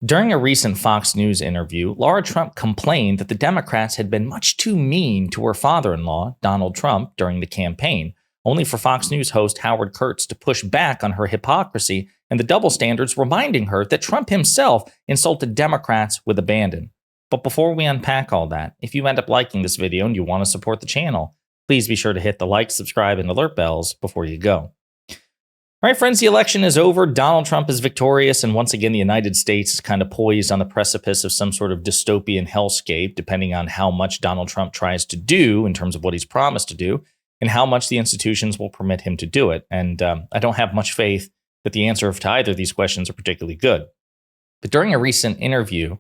During a recent Fox News interview, Lara Trump complained that the Democrats had been much too mean to her father-in-law, Donald Trump, during the campaign, only for Fox News host Howard Kurtz to push back on her hypocrisy and the double standards, reminding her that Trump himself insulted Democrats with abandon. But before we unpack all that, if you end up liking this video and you want to support the channel, please be sure to hit the like, subscribe, and alert bells before you go. All right, friends, the election is over. Donald Trump is victorious. And once again, the United States is kind of poised on the precipice of some sort of dystopian hellscape, depending on how much Donald Trump tries to do in terms of what he's promised to do and how much the institutions will permit him to do it. And I don't have much faith that the answer to either of these questions are particularly good. But during a recent interview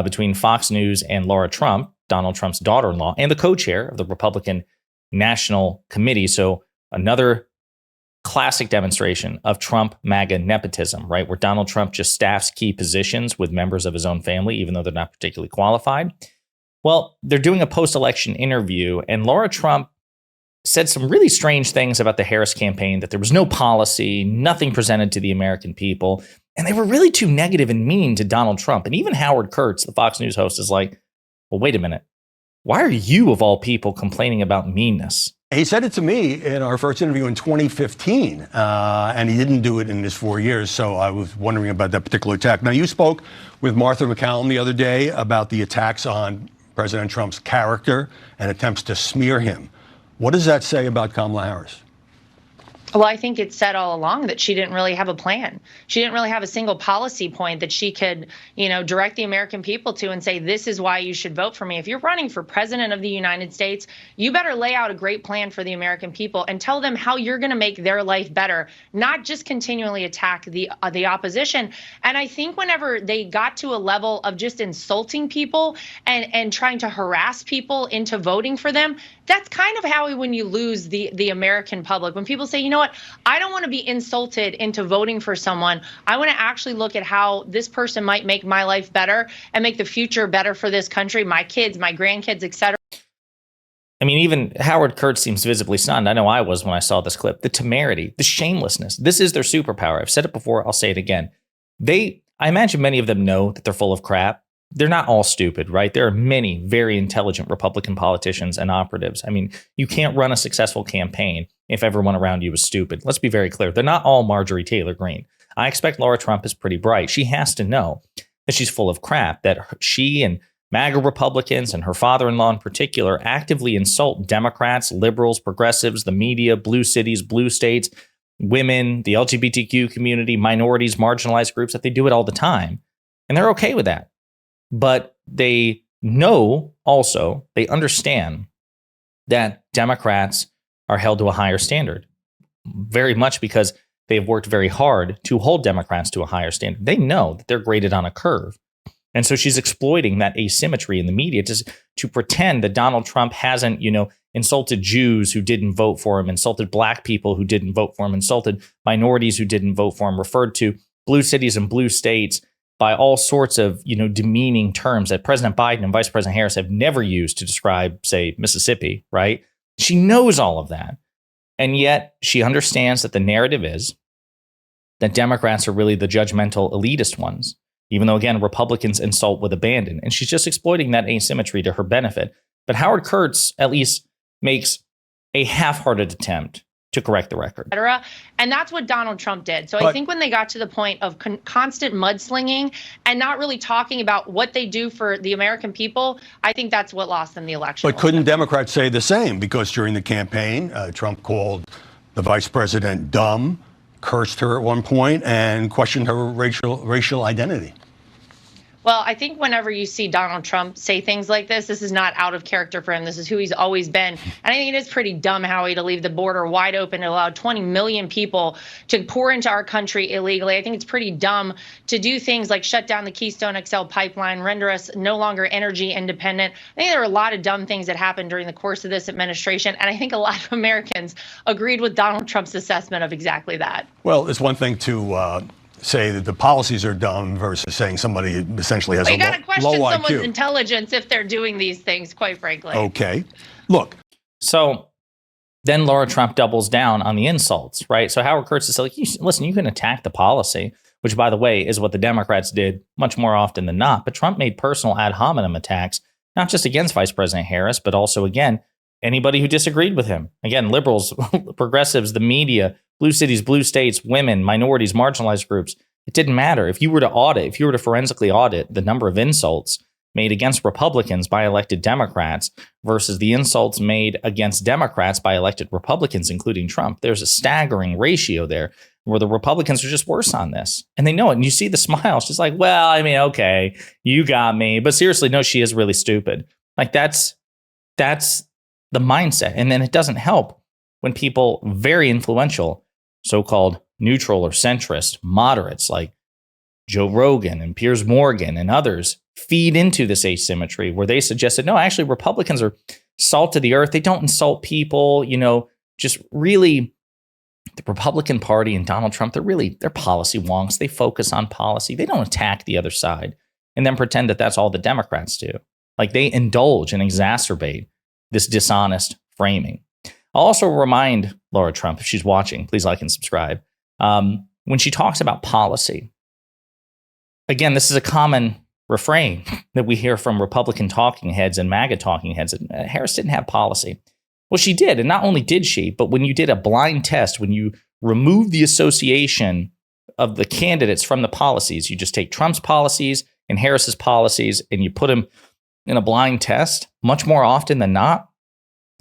between Fox News and Lara Trump, Donald Trump's daughter-in-law, and the co-chair of the Republican National Committee, so another classic demonstration of Trump MAGA nepotism, right? Where Donald Trump just staffs key positions with members of his own family, even though they're not particularly qualified. Well, they're doing a post-election interview, and Lara Trump said some really strange things about the Harris campaign, that there was no policy, nothing presented to the American people, and they were really too negative and mean to Donald Trump. And even Howard Kurtz, the Fox News host, is like, well, wait a minute. Why are you, of all people, complaining about meanness? He said it to me in our first interview in 2015, and he didn't do it in his 4 years, so I was wondering about that particular attack. Now, you spoke with Martha MacCallum the other day about the attacks on President Trump's character and attempts to smear him. What does that say about Kamala Harris? Well, I think it said all along that she didn't really have a plan. She didn't really have a single policy point that she could, direct the American people to and say, this is why you should vote for me. If you're running for president of the United States, you better lay out a great plan for the American people and tell them how you're going to make their life better, not just continually attack the opposition. And I think whenever they got to a level of just insulting people and trying to harass people into voting for them, that's kind of how when you lose the American public. When people say, you know what, I don't want to be insulted into voting for someone. I want to actually look at how this person might make my life better and make the future better for this country, my kids, my grandkids, etc. I mean, even Howard Kurtz seems visibly stunned. I know I was when I saw this clip. The temerity, the shamelessness. This is their superpower. I've said it before. I'll say it again. I imagine many of them know that they're full of crap. They're not all stupid, right? There are many very intelligent Republican politicians and operatives. I mean, you can't run a successful campaign if everyone around you is stupid. Let's be very clear. They're not all Marjorie Taylor Greene. I expect Lara Trump is pretty bright. She has to know that she's full of crap, that she and MAGA Republicans and her father-in-law in particular actively insult Democrats, liberals, progressives, the media, blue cities, blue states, women, the LGBTQ community, minorities, marginalized groups, that they do it all the time. And they're okay with that. But they know also, they understand that Democrats are held to a higher standard, very much because they've worked very hard to hold Democrats to a higher standard. They know that they're graded on a curve. And so she's exploiting that asymmetry in the media to pretend that Donald Trump hasn't, insulted Jews who didn't vote for him, insulted black people who didn't vote for him, insulted minorities who didn't vote for him, referred to blue cities and blue states by all sorts of, demeaning terms that President Biden and Vice President Harris have never used to describe, say, Mississippi, right? She knows all of that. And yet she understands that the narrative is that Democrats are really the judgmental elitist ones, even though, again, Republicans insult with abandon. And she's just exploiting that asymmetry to her benefit. But Howard Kurtz at least makes a half-hearted attempt to correct the record. And that's what Donald Trump did. So I think when they got to the point of constant mudslinging and not really talking about what they do for the American people, I think that's what lost them the election. But couldn't Democrats say the same? Because during the campaign, Trump called the vice president dumb, cursed her at one point, and questioned her racial identity. Well, I think whenever you see Donald Trump say things like this is not out of character for him. This is who he's always been. And I think it is pretty dumb, Howie, to leave the border wide open and allow 20 million people to pour into our country illegally. I think it's pretty dumb to do things like shut down the Keystone XL pipeline, render us no longer energy independent. I think there are a lot of dumb things that happened during the course of this administration. And I think a lot of Americans agreed with Donald Trump's assessment of exactly that. Well, it's one thing to say that the policies are dumb versus saying somebody essentially has a low IQ. You got to question someone's intelligence if they're doing these things, quite frankly. Okay. Look. So then Lara Trump doubles down on the insults, right? So Howard Kurtz is like, listen, you can attack the policy. which, by the way, is what the Democrats did much more often than not. But Trump made personal ad hominem attacks, not just against Vice President Harris, but also, again, anybody who disagreed with him. Again, liberals, progressives, the media, blue cities, blue states, women, minorities, marginalized groups. It didn't matter. If you were to forensically audit the number of insults made against Republicans by elected Democrats versus the insults made against Democrats by elected Republicans, including Trump, there's a staggering ratio there where the Republicans are just worse on this. And they know it. And you see the smile. She's like, well, I mean, okay, you got me. But seriously, no, she is really stupid. Like that's the mindset. And then it doesn't help when people very influential, so-called neutral or centrist moderates like Joe Rogan and Piers Morgan and others feed into this asymmetry where they suggested, no, actually Republicans are salt of the earth. They don't insult people, just really the Republican Party and Donald Trump, they're policy wonks. They focus on policy. They don't attack the other side and then pretend that that's all the Democrats do. Like they indulge and exacerbate this dishonest framing. I'll also remind Lara Trump, if she's watching, please like and subscribe. When she talks about policy, again, this is a common refrain that we hear from Republican talking heads and MAGA talking heads. Harris didn't have policy. Well, she did. And not only did she, but when you did a blind test, when you remove the association of the candidates from the policies, you just take Trump's policies and Harris's policies and you put them in a blind test, much more often than not,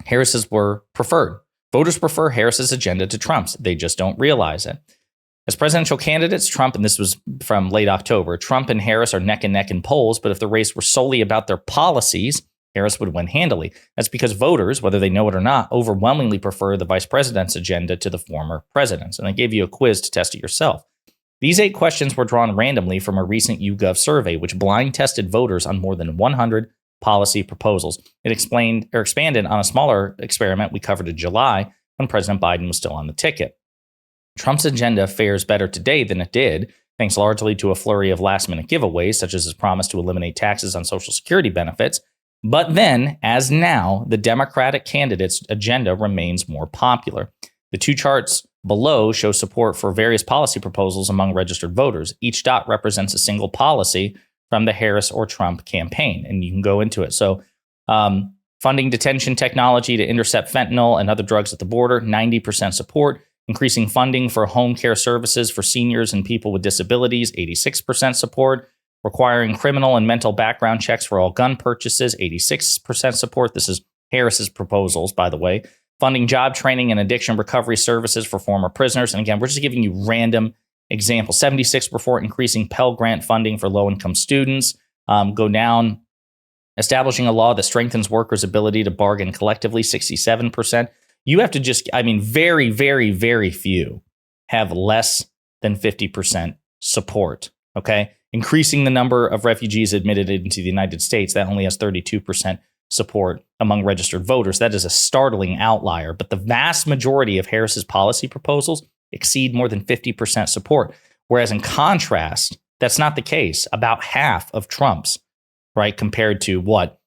Harris's were preferred. Voters prefer Harris's agenda to Trump's. They just don't realize it. As presidential candidates, Trump, and this was from late October, Trump and Harris are neck and neck in polls, but if the race were solely about their policies, Harris would win handily. That's because voters, whether they know it or not, overwhelmingly prefer the vice president's agenda to the former president's. And I gave you a quiz to test it yourself. These 8 questions were drawn randomly from a recent YouGov survey, which blind tested voters on more than 100 policy proposals. It expanded on a smaller experiment we covered in July when President Biden was still on the ticket. Trump's agenda fares better today than it did, thanks largely to a flurry of last-minute giveaways, such as his promise to eliminate taxes on Social Security benefits. But then, as now, the Democratic candidate's agenda remains more popular. The 2 charts below show support for various policy proposals among registered voters. Each dot represents a single policy from the Harris or Trump campaign, and you can go into it. So funding detention technology to intercept fentanyl and other drugs at the border, 90% support. Increasing funding for home care services for seniors and people with disabilities, 86% support. Requiring criminal and mental background checks for all gun purchases, 86% support. This is Harris's proposals, by the way. Funding job training and addiction recovery services for former prisoners. And again, we're just giving you random examples. 76% for increasing Pell Grant funding for low-income students. Go down, establishing a law that strengthens workers' ability to bargain collectively, 67%. You have to very, very, very few have less than 50% support, okay? Increasing the number of refugees admitted into the United States, that only has 32% support among registered voters. That is a startling outlier, but the vast majority of Harris's policy proposals exceed more than 50% support. Whereas in contrast, that's not the case. About half of Trump's, right, compared to what?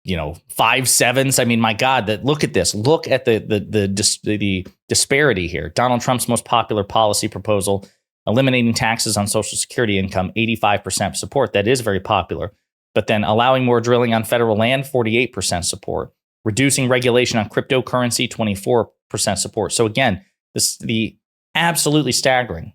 5/7. I mean, my God, look at this. Look at the disparity here. Donald Trump's most popular policy proposal, eliminating taxes on Social Security income, 85% support. That is very popular. But then allowing more drilling on federal land, 48% support. Reducing regulation on cryptocurrency, 24% support. So again, the absolutely staggering.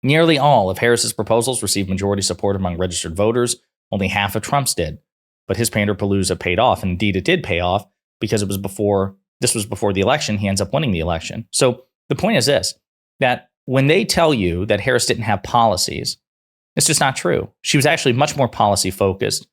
Nearly all of Harris's proposals received majority support among registered voters. Only half of Trump's did. But his Panderpalooza paid off. And indeed, it did pay off because this was before the election. He ends up winning the election. So the point is this, that when they tell you that Harris didn't have policies, it's just not true. She was actually much more policy focused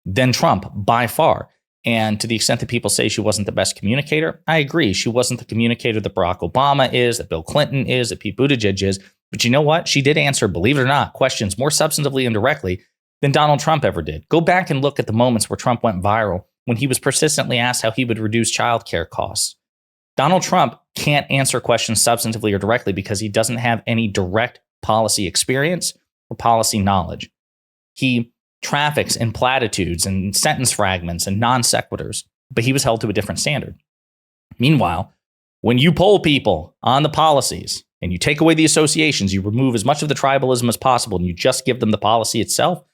than Trump by far. And to the extent that people say she wasn't the best communicator, I agree. She wasn't the communicator that Barack Obama is, that Bill Clinton is, that Pete Buttigieg is. But you know what? She did answer, believe it or not, questions more substantively and directly than Donald Trump ever did. Go back and look at the moments where Trump went viral when he was persistently asked how he would reduce childcare costs. Donald Trump can't answer questions substantively or directly because he doesn't have any direct policy experience or policy knowledge. He traffics in platitudes and sentence fragments and non sequiturs, but he was held to a different standard. Meanwhile, when you poll people on the policies, and you take away the associations, you remove as much of the tribalism as possible, and you just give them the policy itself,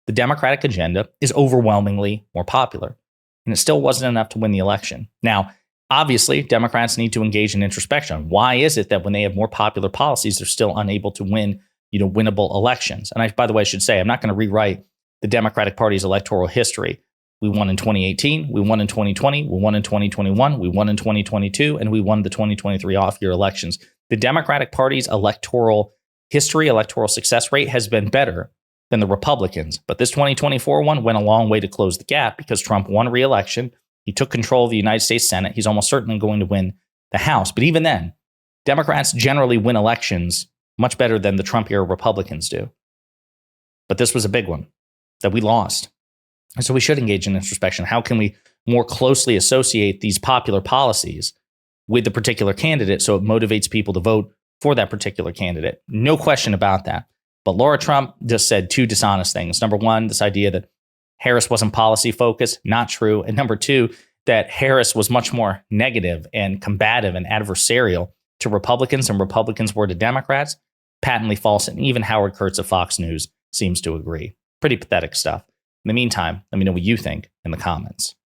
the Democratic agenda is overwhelmingly more popular. And it still wasn't enough to win the election. Now, obviously, Democrats need to engage in introspection. Why is it that when they have more popular policies, they're still unable to win, winnable elections? And by the way, I should say, I'm not going to rewrite the Democratic Party's electoral history. We won in 2018, we won in 2020, we won in 2021, we won in 2022, and we won the 2023 off-year elections. The Democratic Party's electoral history, electoral success rate has been better than the Republicans. But this 2024 one went a long way to close the gap because Trump won re-election. He took control of the United States Senate. He's almost certainly going to win the House. But even then, Democrats generally win elections much better than the Trump-era Republicans do. But this was a big one that we lost. And so we should engage in introspection. How can we more closely associate these popular policies with the particular candidate so it motivates people to vote for that particular candidate? No question about that. But Laura Trump just said two dishonest things. Number one, this idea that Harris wasn't policy focused, not true. And number two, that Harris was much more negative and combative and adversarial to Republicans and Republicans were to Democrats, patently false. And even Howard Kurtz of Fox News seems to agree. Pretty pathetic stuff. In the meantime, let me know what you think in the comments.